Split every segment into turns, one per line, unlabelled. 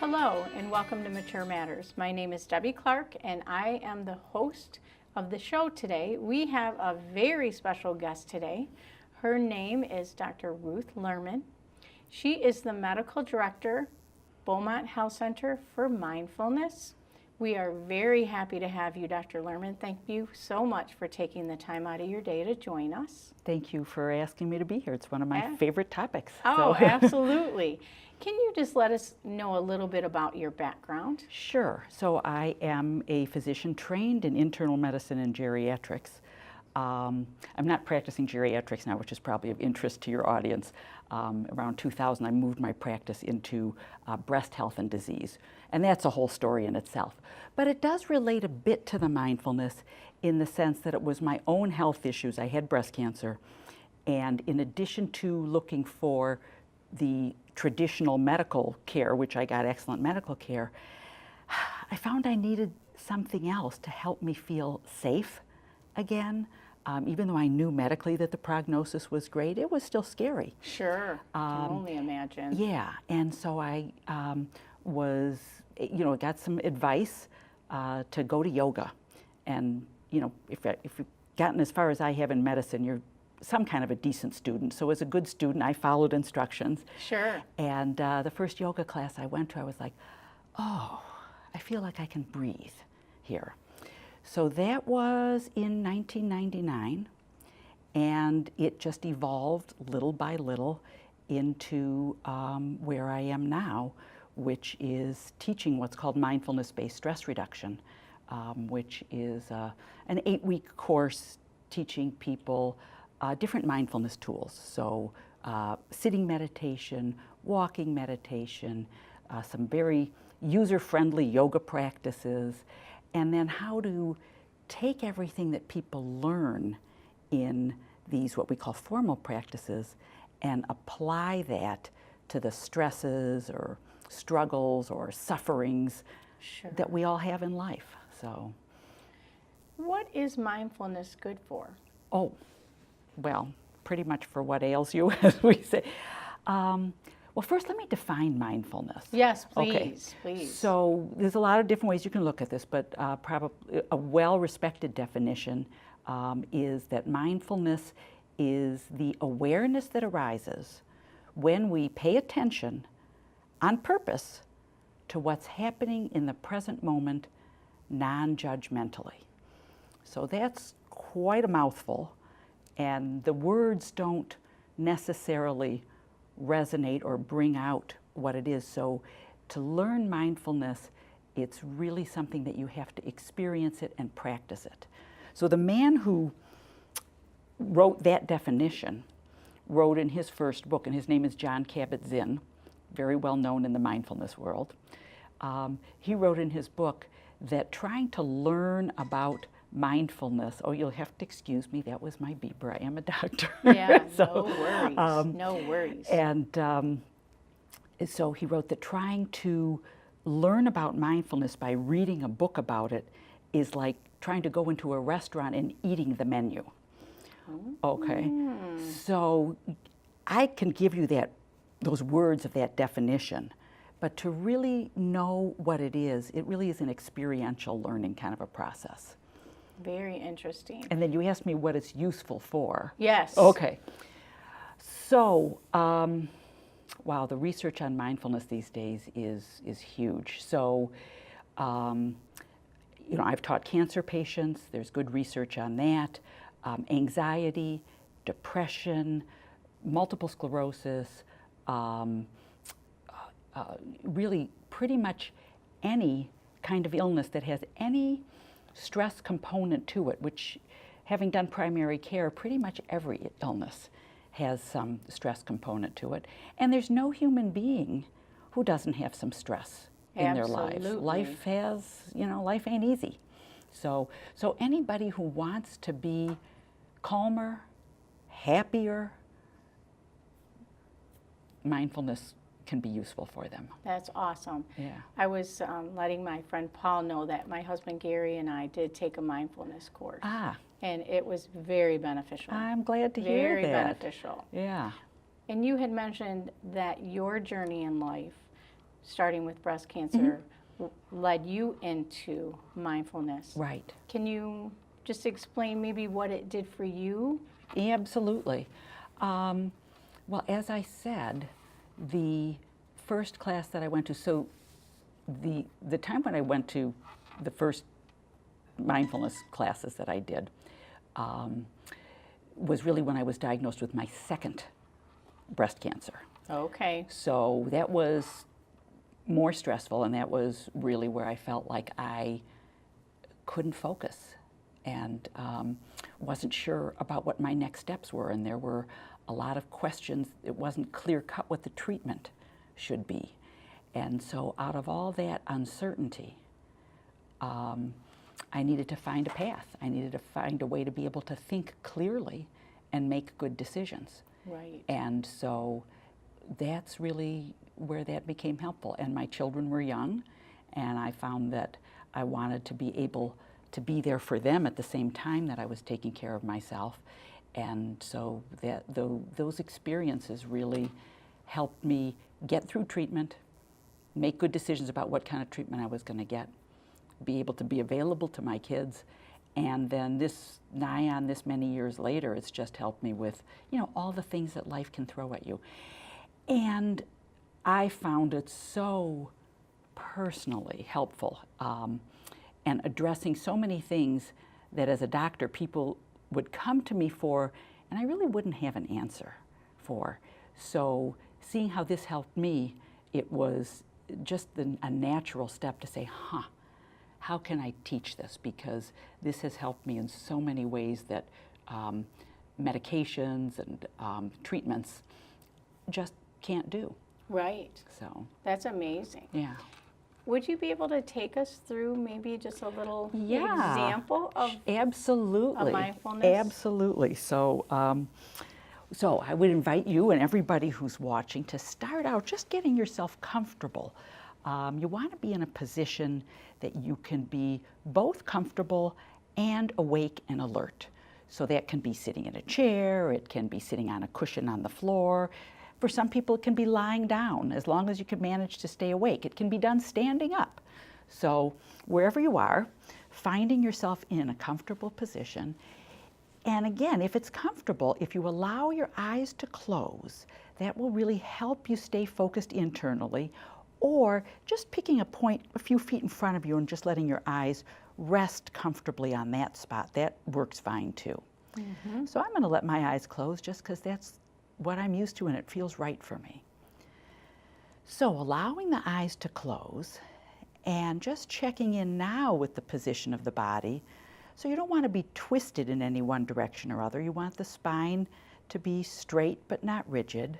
Hello and welcome to Mature Matters. My name is Debbie Clark and I am the host of the show today. We have a very special guest today. Her name is Dr. Ruth Lerman. She is the medical director, Beaumont Health Center for Mindfulness. We are very happy to have you, Dr. Lerman. Thank you so much for taking the time out of your day to join us.
Thank you for asking me to be here. It's one of my favorite topics.
Oh, absolutely. Can you just let us know a little bit about your background?
Sure. So I am a physician trained in internal medicine and geriatrics. I'm not practicing geriatrics now, which is probably of interest to your audience. Around 2000, I moved my practice into breast health and disease. And that's a whole story in itself. But it does relate a bit to the mindfulness in the sense that it was my own health issues. I had breast cancer. And in addition to looking for the traditional medical care, which I got excellent medical care, I found I needed something else to help me feel safe again. Even though I knew medically that the prognosis was great, it was still scary.
Sure, I can only imagine.
Yeah, and so I got some advice to go to yoga. And, if you've gotten as far as I have in medicine, you're some kind of a decent student. So as a good student, I followed instructions.
Sure.
And the first yoga class I went to, I was like, oh, I feel like I can breathe here. So that was in 1999, and it just evolved little by little into where I am now, which is teaching what's called mindfulness-based stress reduction, which is an 8-week course teaching people different mindfulness tools. So sitting meditation, walking meditation, some very user-friendly yoga practices, and then how to take everything that people learn in these what we call formal practices and apply that to the stresses or struggles or sufferings that we all have in life. So,
what is mindfulness good for?
Oh, well, pretty much for what ails you, as we say. Well, first, let me define mindfulness.
Yes, please,
okay.
please.
So there's a lot of different ways you can look at this, but probably a well-respected definition is that mindfulness is the awareness that arises when we pay attention on purpose to what's happening in the present moment non-judgmentally. So that's quite a mouthful, and the words don't necessarily resonate or bring out what it is. So to learn mindfulness, it's really something that you have to experience it and practice it. So the man who wrote that definition wrote in his first book, and his name is Jon Kabat-Zinn, very well known in the mindfulness world. He wrote in his book that trying to learn about mindfulness, oh, you'll have to excuse me, that was my beeper. I am a doctor.
Yeah,
so,
no worries, no worries.
And so he wrote that trying to learn about mindfulness by reading a book about it is like trying to go into a restaurant and eating the menu. Okay, so I can give you those words of that definition, but to really know what it really is an experiential learning kind of a process.
Very interesting.
And then you asked me what it's useful for.
Yes.
Okay. So, wow, the research on mindfulness these days is huge. So, I've taught cancer patients. There's good research on that. Anxiety, depression, multiple sclerosis, really pretty much any kind of illness that has any stress component to it, which, having done primary care, pretty much every illness has some stress component to it. And there's no human being who doesn't have some stress in their lives. Life life ain't easy. So anybody who wants to be calmer, happier, mindfulness can be useful for them.
That's awesome.
Yeah.
I was letting my friend Paul know that my husband Gary and I did take a mindfulness course.
Ah.
And it was very beneficial.
I'm glad to hear
Very
that.
beneficial.
Yeah.
And you had mentioned that your journey in life starting with breast cancer led you into mindfulness.
Right.
Can you just explain maybe what it did for you?
Absolutely. Well, as I said, the first class that I went to, so the time when I went to the first mindfulness classes that I did was really when I was diagnosed with my second breast cancer.
Okay.
So that was more stressful, and that was really where I felt like I couldn't focus and wasn't sure about what my next steps were, and there were a lot of questions. It wasn't clear cut what the treatment should be. And so out of all that uncertainty, I needed to find a path. I needed to find a way to be able to think clearly and make good decisions.
Right.
And so that's really where that became helpful. And my children were young, and I found that I wanted to be able to be there for them at the same time that I was taking care of myself. And so those experiences really helped me get through treatment, make good decisions about what kind of treatment I was going to get, be able to be available to my kids. And then nigh on this many years later, it's just helped me with, all the things that life can throw at you. And I found it so personally helpful and addressing so many things that as a doctor people would come to me for, and I really wouldn't have an answer for. So seeing how this helped me, it was just a natural step to say, how can I teach this? Because this has helped me in so many ways that medications and treatments just can't do.
Right.
So
That's amazing.
yeah.
Would you be able to take us through maybe just a little
Yeah.
example of
Absolutely.
mindfulness?
Absolutely. So, so I would invite you and everybody who's watching to start out just getting yourself comfortable. You want to be in a position that you can be both comfortable and awake and alert. So that can be sitting in a chair, it can be sitting on a cushion on the floor. For some people, it can be lying down, as long as you can manage to stay awake. It can be done standing up. So wherever you are, finding yourself in a comfortable position. And again, if it's comfortable, if you allow your eyes to close, that will really help you stay focused internally, or just picking a point a few feet in front of you and just letting your eyes rest comfortably on that spot. That works fine too. Mm-hmm. So I'm going to let my eyes close just because that's what I'm used to and it feels right for me. So allowing the eyes to close and just checking in now with the position of the body. So you don't want to be twisted in any one direction or other. You want the spine to be straight but not rigid.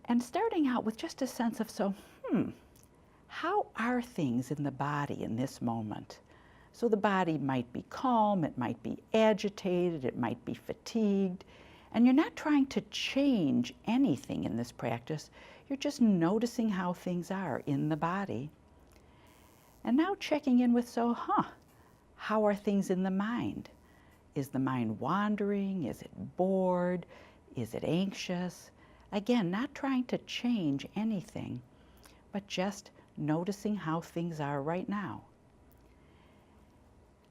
And starting out with just a sense of, how are things in the body in this moment? So the body might be calm, it might be agitated, it might be fatigued. And you're not trying to change anything in this practice. You're just noticing how things are in the body. And now checking in with, how are things in the mind? Is the mind wandering? Is it bored? Is it anxious? Again, not trying to change anything, but just noticing how things are right now.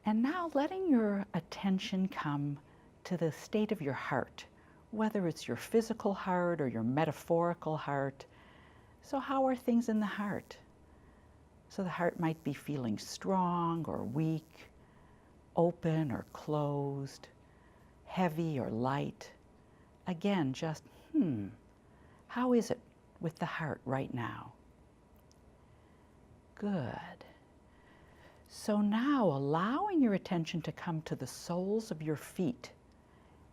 And now letting your attention come to the state of your heart, whether it's your physical heart or your metaphorical heart. So how are things in the heart? So the heart might be feeling strong or weak, open or closed, heavy or light. Again, just, how is it with the heart right now? Good. So now allowing your attention to come to the soles of your feet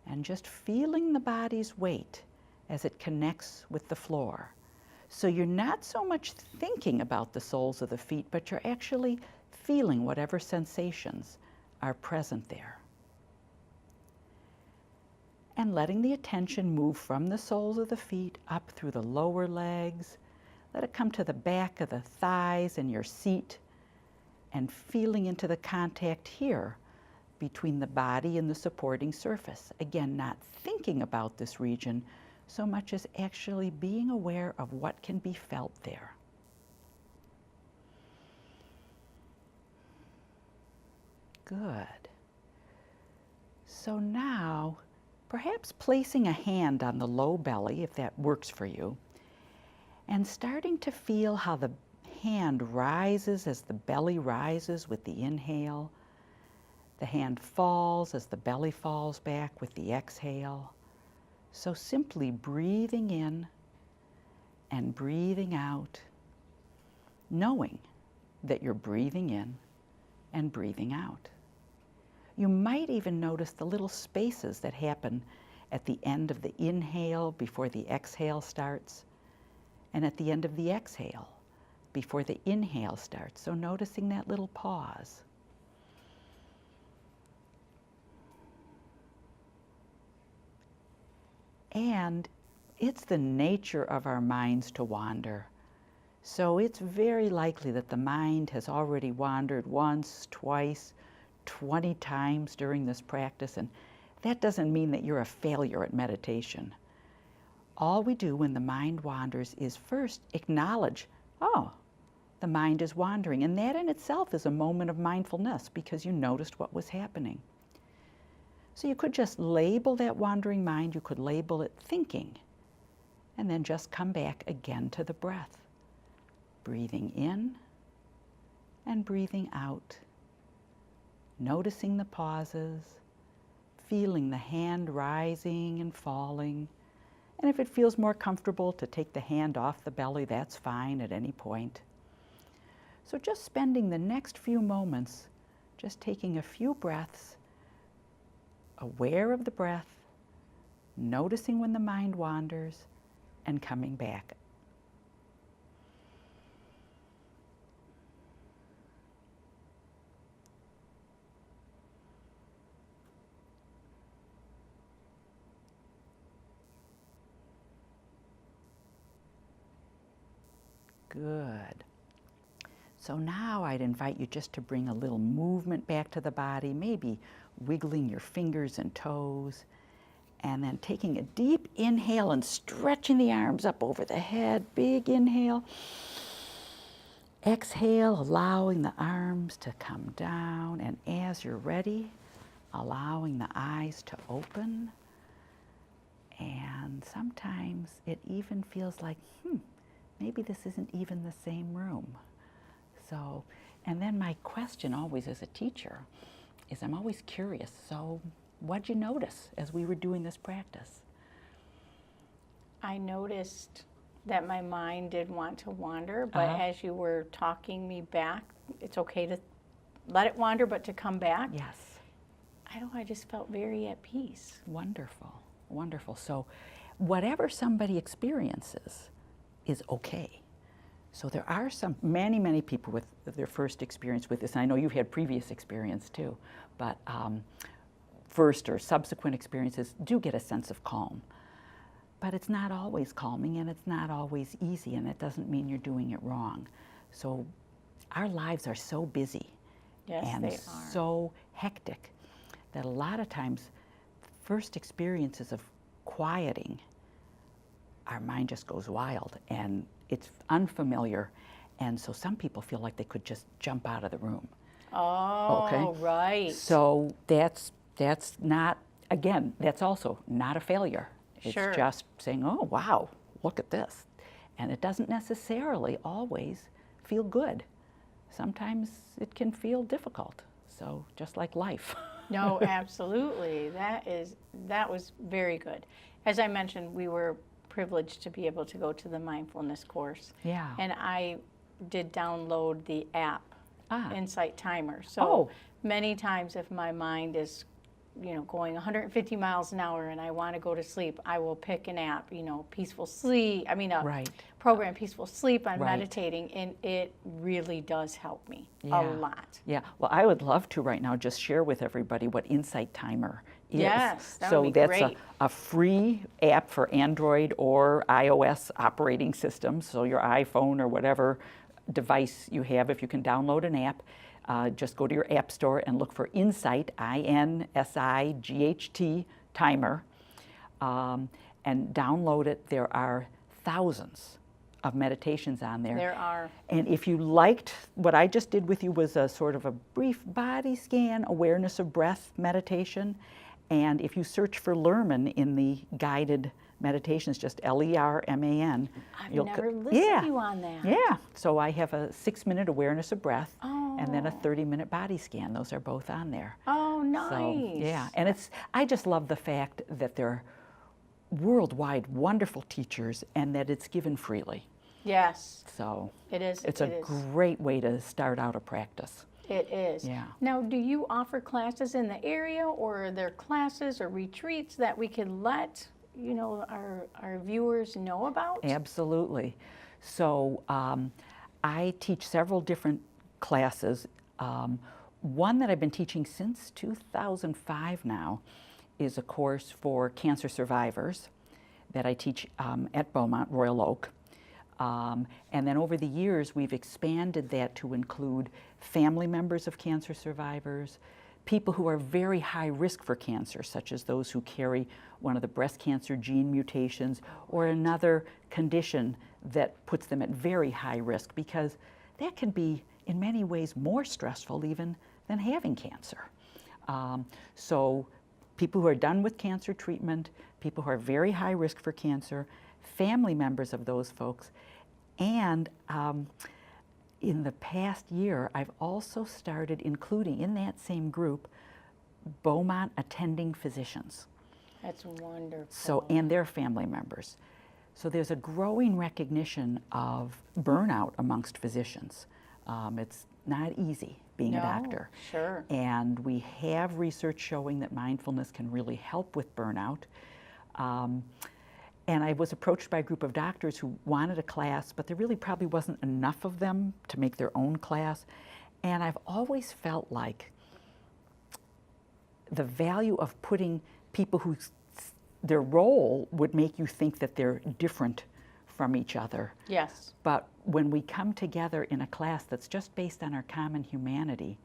and just feeling the body's weight as it connects with the floor. So you're not so much thinking about the soles of the feet, but you're actually feeling whatever sensations are present there. And letting the attention move from the soles of the feet up through the lower legs. Let it come to the back of the thighs and your seat, and feeling into the contact here between the body and the supporting surface. Again, not thinking about this region, so much as actually being aware of what can be felt there. Good. So now, perhaps placing a hand on the low belly, if that works for you, and starting to feel how the hand rises as the belly rises with the inhale. The hand falls as the belly falls back with the exhale. So simply breathing in and breathing out, knowing that you're breathing in and breathing out. You might even notice the little spaces that happen at the end of the inhale before the exhale starts, and at the end of the exhale before the inhale starts. So noticing that little pause. And it's the nature of our minds to wander. So it's very likely that the mind has already wandered once, twice, 20 times during this practice, and that doesn't mean that you're a failure at meditation. All we do when the mind wanders is first acknowledge, oh, the mind is wandering, and that in itself is a moment of mindfulness because you noticed what was happening. So you could just label that wandering mind, you could label it thinking, and then just come back again to the breath. Breathing in and breathing out. Noticing the pauses, feeling the hand rising and falling. And if it feels more comfortable to take the hand off the belly, that's fine at any point. So just spending the next few moments, just taking a few breaths, aware of the breath, noticing when the mind wanders, and coming back. Good. So now I'd invite you just to bring a little movement back to the body, maybe wiggling your fingers and toes, and then taking a deep inhale and stretching the arms up over the head. Big inhale. Exhale, allowing the arms to come down, and as you're ready, allowing the eyes to open. And sometimes it even feels like, maybe this isn't even the same room. So, and then my question always as a teacher is I'm always curious, so what'd you notice as we were doing this practice?
I noticed that my mind did want to wander, but as you were talking me back, it's okay to let it wander, but to come back.
Yes.
I just felt very at peace.
Wonderful, wonderful. So whatever somebody experiences is okay. So there are many people with their first experience with this, and I know you've had previous experience too, but first or subsequent experiences do get a sense of calm. But it's not always calming, and it's not always easy, and it doesn't mean you're doing it wrong. So our lives are so busy and
they are.
so hectic that a lot of times first experiences of quieting, our mind just goes wild and it's unfamiliar, and so some people feel like they could just jump out of the room.
Oh,
okay?
right.
So that's not, again, that's also not a failure. It's
Sure.
just saying, oh, wow, look at this. And it doesn't necessarily always feel good. Sometimes it can feel difficult. So just like life.
No, absolutely. That was very good. As I mentioned, we were privileged to be able to go to the mindfulness course.
Yeah.
And I did download the app, Insight Timer. So
Oh.
many times if my mind is going 150 miles an hour and I want to go to sleep, I will pick an app, Peaceful Sleep,
Right.
program Peaceful Sleep on
Right.
meditating, and it really does help me
Yeah.
a lot.
Yeah, well, I would love to right now just share with everybody what Insight Timer is.
Yes, that
so
would be
that's
great.
a free app for Android or iOS operating systems, so your iPhone or whatever device you have, if you can download an app, just go to your app store and look for Insight, INSIGHT, Timer. and download it. There are thousands of meditations on there.
There are.
And if you liked what I just did with you was a sort of a brief body scan, awareness of breath meditation. And if you search for Lerman in the guided meditations, just Lerman.
I've never listened to you on that.
Yeah. So I have a 6-minute awareness of breath and then a 30-minute body scan. Those are both on there.
Oh, nice.
So, yeah. And I just love the fact that they're worldwide wonderful teachers and that it's given freely.
Yes.
So
it is.
It's a great way to start out a practice.
It is.
Yeah.
Now, do you offer classes in the area, or are there classes or retreats that we could let our viewers know about?
Absolutely. So I teach several different classes. One that I've been teaching since 2005 now is a course for cancer survivors that I teach at Beaumont, Royal Oak. And then over the years, we've expanded that to include family members of cancer survivors, people who are very high risk for cancer, such as those who carry one of the breast cancer gene mutations or another condition that puts them at very high risk, because that can be in many ways more stressful even than having cancer. So people who are done with cancer treatment, people who are very high risk for cancer, family members of those folks, and in the past year, I've also started including in that same group Beaumont attending physicians.
That's wonderful.
So, and their family members. So there's a growing recognition of burnout amongst physicians. It's not easy being a doctor.
Sure.
And we have research showing that mindfulness can really help with burnout. And I was approached by a group of doctors who wanted a class, but there really probably wasn't enough of them to make their own class. And I've always felt like the value of putting people who their role would make you think that they're different from each other.
Yes.
But when we come together in a class that's just based on our common humanity,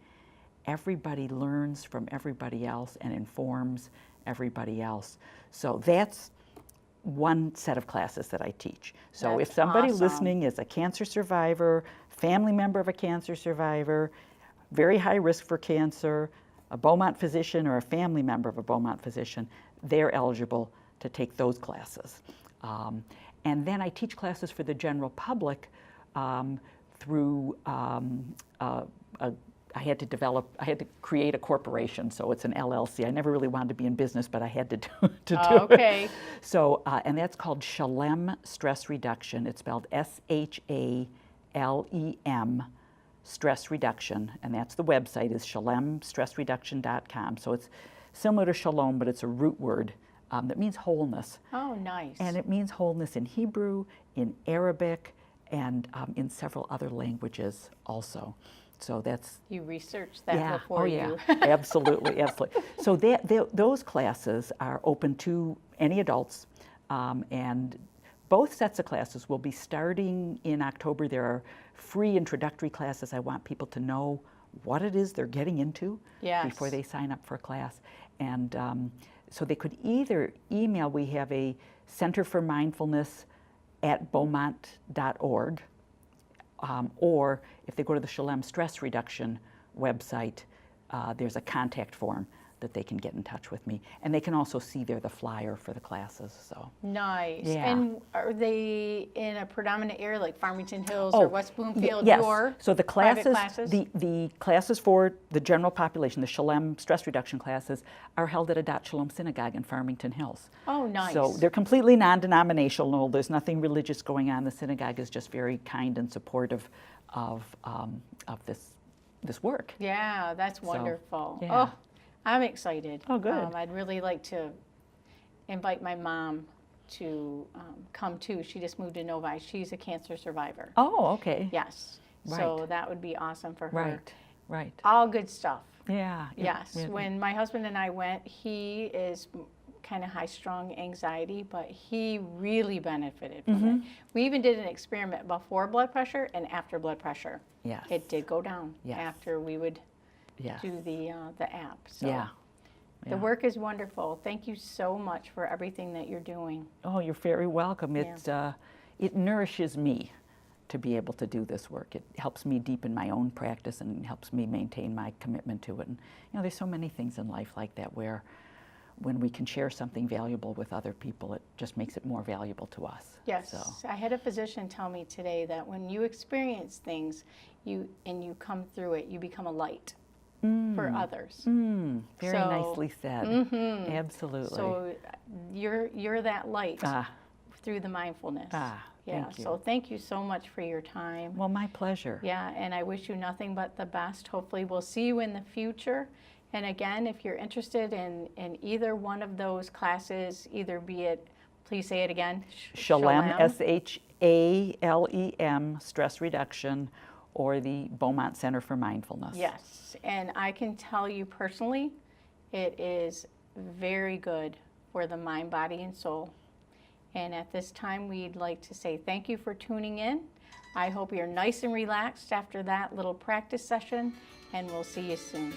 everybody learns from everybody else and informs everybody else. So that's one set of classes that I teach. So
That's
if somebody
awesome.
listening is a cancer survivor, family member of a cancer survivor, very high risk for cancer, a Beaumont physician or a family member of a Beaumont physician, they're eligible to take those classes. And then I teach classes for the general public through I had to create a corporation, so it's an LLC. I never really wanted to be in business, but I had to do it. So, and that's called Shalem Stress Reduction. It's spelled SHALEM, Stress Reduction, and that's the website is shalemstressreduction.com. So it's similar to shalom, but it's a root word that means wholeness.
Oh, nice.
And it means wholeness in Hebrew, in Arabic, and in several other languages also. So that's...
You researched that before you...
Absolutely, absolutely. So those classes are open to any adults, and both sets of classes will be starting in October. There are free introductory classes. I want people to know what it is they're getting into before they sign up for a class. And so they could either email, we have a Center for Mindfulness at beaumont.org, or if they go to the Shalem Stress Reduction website, there's a contact form that they can get in touch with me. And they can also see there the flyer for the classes. So
nice.
Yeah.
And are they in a predominant area like Farmington Hills or West Bloomfield?
Yes.
Your
So the classes,
private classes?
The classes for the general population, the Shalem Stress Reduction classes, are held at a Dot Shalom Synagogue in Farmington Hills.
Oh, nice.
So they're completely non-denominational. There's nothing religious going on. The synagogue is just very kind and supportive of this work.
Yeah, that's wonderful.
yeah.
Oh, I'm excited.
Oh, good.
I'd really like to invite my mom to come too. She just moved to Novi. She's a cancer survivor.
Oh, okay.
Yes.
Right.
So that would be awesome for her.
Right.
All good stuff.
Yeah.
Yes. When my husband and I went, he is kind of high-strung anxiety, but he really benefited from it. We even did an experiment before blood pressure and after blood pressure.
Yes.
It did go down
Yes.
after we would
Yes.
do the app. So
Yeah.
The work is wonderful. Thank you so much for everything that you're doing.
Oh, you're very welcome.
Yeah.
It nourishes me to be able to do this work. It helps me deepen my own practice and helps me maintain my commitment to it. And there's so many things in life like that where when we can share something valuable with other people, it just makes it more valuable to us.
Yes,
So.
I had a physician tell me today that when you experience things, you come through it, you become a light for others.
Very nicely said. Absolutely.
So you're that light through the mindfulness.
Thank you.
So thank you so much for your time.
Well, my pleasure.
Yeah, and I wish you nothing but the best. Hopefully we'll see you in the future. And again, if you're interested in either one of those classes, either be it, please say it again.
Shalem, SHALEM, stress reduction, or the Beaumont Center for Mindfulness.
Yes, and I can tell you personally, it is very good for the mind, body, and soul. And at this time, we'd like to say thank you for tuning in. I hope you're nice and relaxed after that little practice session, and we'll see you soon.